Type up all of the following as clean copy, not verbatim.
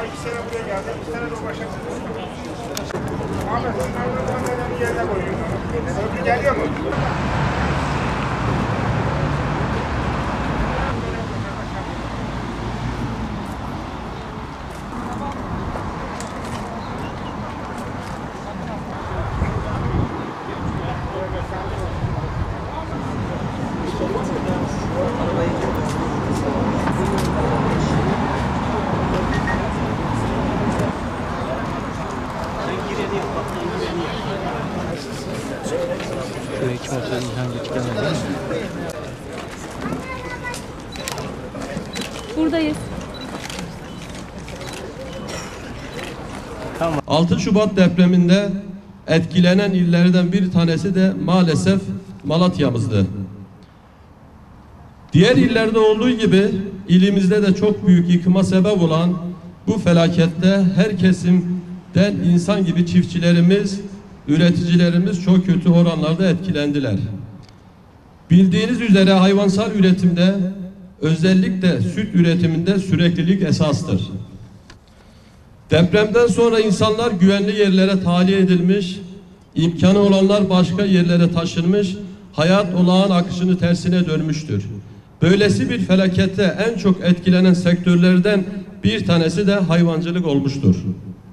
2 sene buraya geldi, 2 sene de o başa Ahmet, sen bir yerine koyuyorsun. Öbürü geliyor mu? Şöyle kim olsa hangi çıkamıyor. Buradayız. 6 Şubat depreminde etkilenen illerden bir tanesi de maalesef Malatya'mızdı. Diğer illerde olduğu gibi ilimizde de çok büyük yıkıma sebep olan bu felakette her kesimden insan gibi çiftçilerimiz, üreticilerimiz çok kötü oranlarda etkilendiler. Bildiğiniz üzere hayvansal üretimde, özellikle süt üretiminde süreklilik esastır. Depremden sonra insanlar güvenli yerlere tahliye edilmiş, imkanı olanlar başka yerlere taşınmış, hayat olağan akışını tersine dönmüştür. Böylesi bir felakette en çok etkilenen sektörlerden bir tanesi de hayvancılık olmuştur.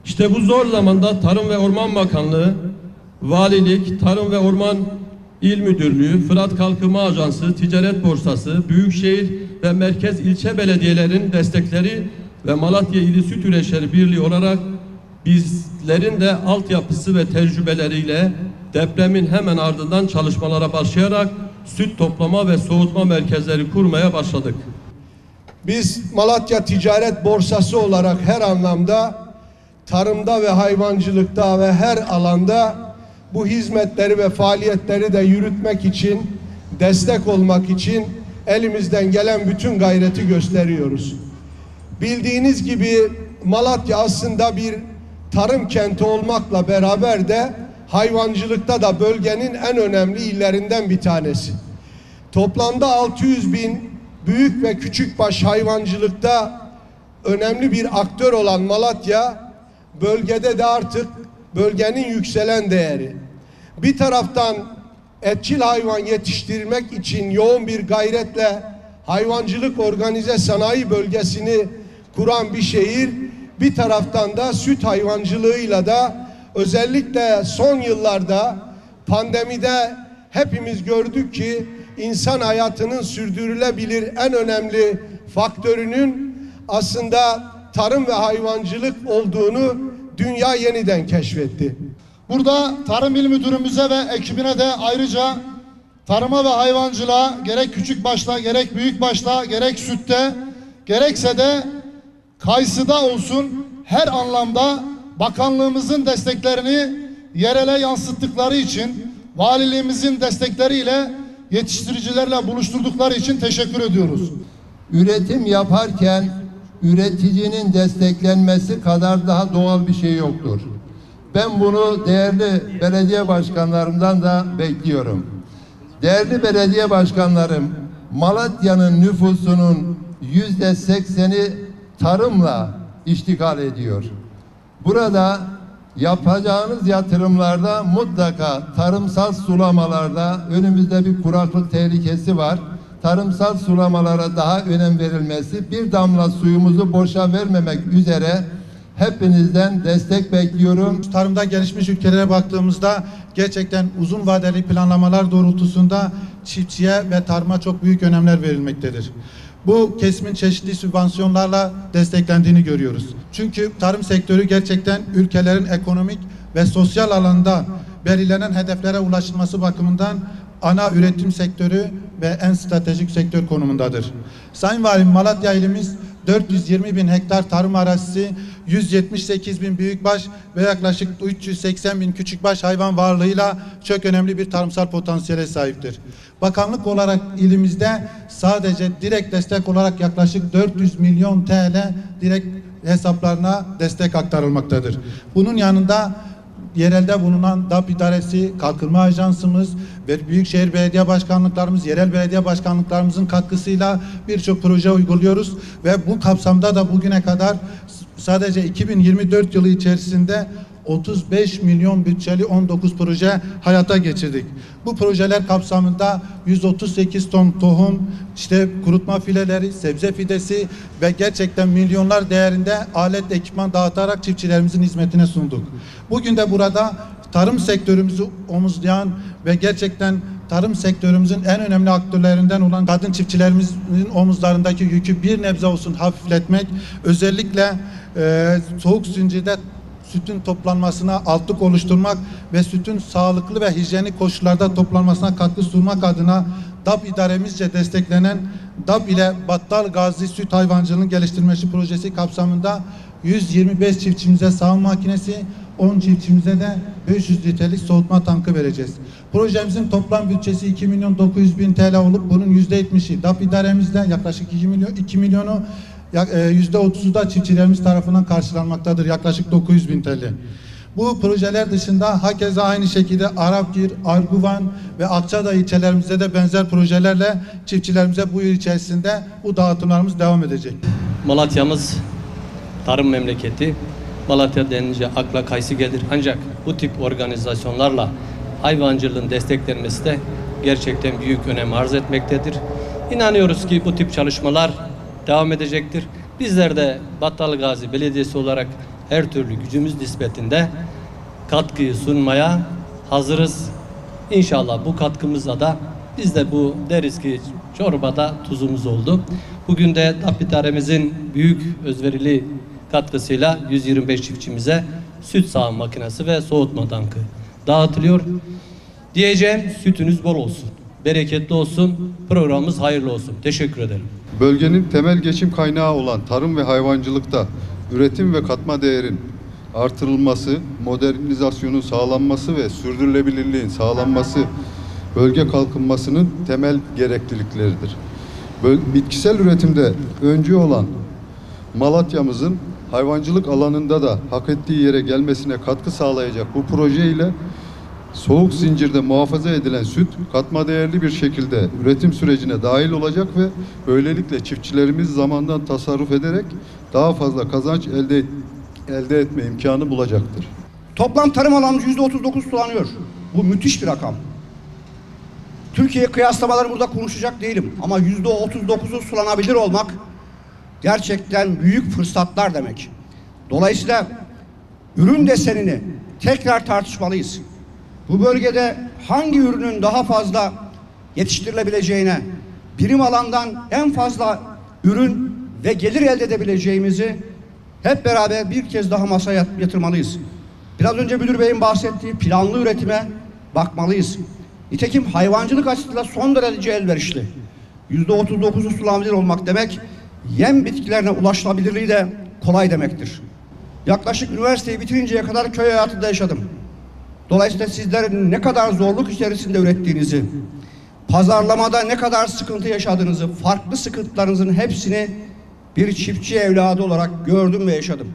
İşte bu zor zamanda Tarım ve Orman Bakanlığı, Valilik, Tarım ve Orman İl Müdürlüğü, Fırat Kalkınma Ajansı, Ticaret Borsası, Büyükşehir ve Merkez ilçe belediyelerinin destekleri ve Malatya İli Süt Üreticileri Birliği olarak bizlerin de altyapısı ve tecrübeleriyle depremin hemen ardından çalışmalara başlayarak süt toplama ve soğutma merkezleri kurmaya başladık. Biz Malatya Ticaret Borsası olarak her anlamda tarımda ve hayvancılıkta ve her alanda bu hizmetleri ve faaliyetleri de yürütmek için, destek olmak için elimizden gelen bütün gayreti gösteriyoruz. Bildiğiniz gibi Malatya aslında bir tarım kenti olmakla beraber de hayvancılıkta da bölgenin en önemli illerinden bir tanesi. Toplamda 600 bin büyük ve küçükbaş hayvancılıkta önemli bir aktör olan Malatya, bölgede de artık bölgenin yükselen değeri. Bir taraftan etçil hayvan yetiştirmek için yoğun bir gayretle hayvancılık organize sanayi bölgesini kuran bir şehir, bir taraftan da süt hayvancılığıyla da özellikle son yıllarda pandemide hepimiz gördük ki insan hayatının sürdürülebilir en önemli faktörünün aslında tarım ve hayvancılık olduğunu dünya yeniden keşfetti. Burada Tarım İl Müdürümüze ve ekibine de ayrıca tarıma ve hayvancılığa gerek küçük başta, gerek büyük başta, gerek sütte, gerekse de kayısıda olsun her anlamda bakanlığımızın desteklerini yerele yansıttıkları için, valiliğimizin destekleriyle yetiştiricilerle buluşturdukları için teşekkür ediyoruz. Üretim yaparken üreticinin desteklenmesi kadar daha doğal bir şey yoktur. Ben bunu değerli belediye başkanlarımdan da bekliyorum. Değerli belediye başkanlarım, Malatya'nın nüfusunun %80'i tarımla iştigal ediyor. Burada yapacağınız yatırımlarda mutlaka tarımsal sulamalarda önümüzde bir kuraklık tehlikesi var. Tarımsal sulamalara daha önem verilmesi, bir damla suyumuzu boşa vermemek üzere hepinizden destek bekliyorum. Tarımda gelişmiş ülkelere baktığımızda gerçekten uzun vadeli planlamalar doğrultusunda çiftçiye ve tarıma çok büyük önemler verilmektedir. Bu kesimin çeşitli sübvansiyonlarla desteklendiğini görüyoruz. Çünkü tarım sektörü gerçekten ülkelerin ekonomik ve sosyal alanda belirlenen hedeflere ulaşılması bakımından ana üretim sektörü ve en stratejik sektör konumundadır. Sayın Valim, Malatya ilimiz 420 bin hektar tarım arazisi, 178 bin büyükbaş ve yaklaşık 380 bin küçükbaş hayvan varlığıyla çok önemli bir tarımsal potansiyele sahiptir. Bakanlık olarak ilimizde sadece direkt destek olarak yaklaşık 400 milyon TL direkt hesaplarına destek aktarılmaktadır. Bunun yanında yerelde bulunan DAP İdaresi, Kalkınma Ajansımız ve Büyükşehir Belediye Başkanlıklarımız, yerel belediye başkanlıklarımızın katkısıyla birçok proje uyguluyoruz ve bu kapsamda da bugüne kadar sadece 2024 yılı içerisinde 35 milyon bütçeli 19 proje hayata geçirdik. Bu projeler kapsamında 138 ton tohum, işte kurutma fileleri, sebze fidesi ve gerçekten milyonlar değerinde alet ekipman dağıtarak çiftçilerimizin hizmetine sunduk. Bugün de burada tarım sektörümüzü omuzlayan ve gerçekten tarım sektörümüzün en önemli aktörlerinden olan kadın çiftçilerimizin omuzlarındaki yükü bir nebze olsun hafifletmek, özellikle soğuk zincirde sütün toplanmasına altlık oluşturmak ve sütün sağlıklı ve hijyenik koşullarda toplanmasına katkı sunmak adına DAP idaremizce desteklenen DAP ile Battal Gazi Süt Hayvancılığı'nın geliştirilmesi projesi kapsamında 125 çiftçimize sağım makinesi, 10 çiftçimize de 500 litrelik soğutma tankı vereceğiz. Projemizin toplam bütçesi 2.900.000 TL olup bunun %70'i DAP idaremizde, yaklaşık 2 milyonu %30'u da çiftçilerimiz tarafından karşılanmaktadır. Yaklaşık 900.000 TL. Bu projeler dışında hakeza aynı şekilde Arapgir, Arguvan ve Akçadağ ilçelerimizde de benzer projelerle çiftçilerimize bu yıl içerisinde bu dağıtımlarımız devam edecek. Malatya'mız tarım memleketi. Malatya denince akla kayısı gelir. Ancak bu tip organizasyonlarla hayvancılığın desteklenmesi de gerçekten büyük önem arz etmektedir. İnanıyoruz ki bu tip çalışmalar devam edecektir. Bizler de Battal Gazi Belediyesi olarak her türlü gücümüz nispetinde katkıyı sunmaya hazırız. İnşallah bu katkımızla da biz de bu deriz ki çorbada tuzumuz oldu. Bugün de DAP idaremizin büyük özverili katkısıyla 125 çiftçimize süt sağım makinesi ve soğutma tankı dağıtılıyor. Diyeceğim, sütünüz bol olsun, bereketli olsun, programımız hayırlı olsun. Teşekkür ederim. Bölgenin temel geçim kaynağı olan tarım ve hayvancılıkta üretim ve katma değerin artırılması, modernizasyonun sağlanması ve sürdürülebilirliğin sağlanması bölge kalkınmasının temel gereklilikleridir. Bitkisel üretimde öncü olan Malatya'mızın hayvancılık alanında da hak ettiği yere gelmesine katkı sağlayacak bu proje ile soğuk zincirde muhafaza edilen süt katma değerli bir şekilde üretim sürecine dahil olacak ve böylelikle çiftçilerimiz zamandan tasarruf ederek daha fazla kazanç elde etme imkanı bulacaktır. Toplam tarım alanımız %39 sulanıyor. Bu müthiş bir rakam. Türkiye kıyaslamaları burada konuşacak değilim ama %39'u sulanabilir olmak gerçekten büyük fırsatlar demek. Dolayısıyla ürün desenini tekrar tartışmalıyız. Bu bölgede hangi ürünün daha fazla yetiştirilebileceğine, birim alandan en fazla ürün ve gelir elde edebileceğimizi hep beraber bir kez daha masaya yatırmalıyız. Biraz önce Müdür Bey'in bahsettiği planlı üretime bakmalıyız. Nitekim hayvancılık açısından son derece elverişli. %39'u sulanabilir olmak demek, yem bitkilerine ulaşılabilirliği de kolay demektir. Yaklaşık üniversiteyi bitirinceye kadar köy hayatında yaşadım. Dolayısıyla sizlerin ne kadar zorluk içerisinde ürettiğinizi, pazarlamada ne kadar sıkıntı yaşadığınızı, farklı sıkıntılarınızın hepsini bir çiftçi evladı olarak gördüm ve yaşadım.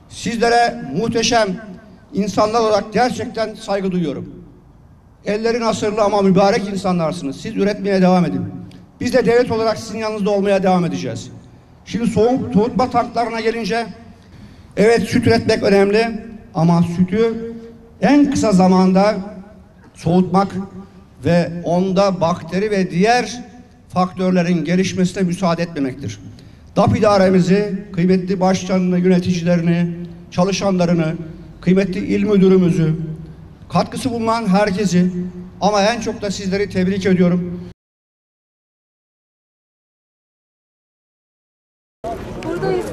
Sizlere muhteşem insanlar olarak gerçekten saygı duyuyorum. Ellerin asırlı ama mübarek insanlarsınız. Siz üretmeye devam edin. Biz de devlet olarak sizin yanınızda olmaya devam edeceğiz. Şimdi soğutma tanklarına gelince, evet süt üretmek önemli ama sütü en kısa zamanda soğutmak ve onda bakteri ve diğer faktörlerin gelişmesine müsaade etmemektir. DAP idaremizi, kıymetli başkanını, yöneticilerini, çalışanlarını, kıymetli il müdürümüzü, katkısı bulunan herkesi ama en çok da sizleri tebrik ediyorum. Buradayız.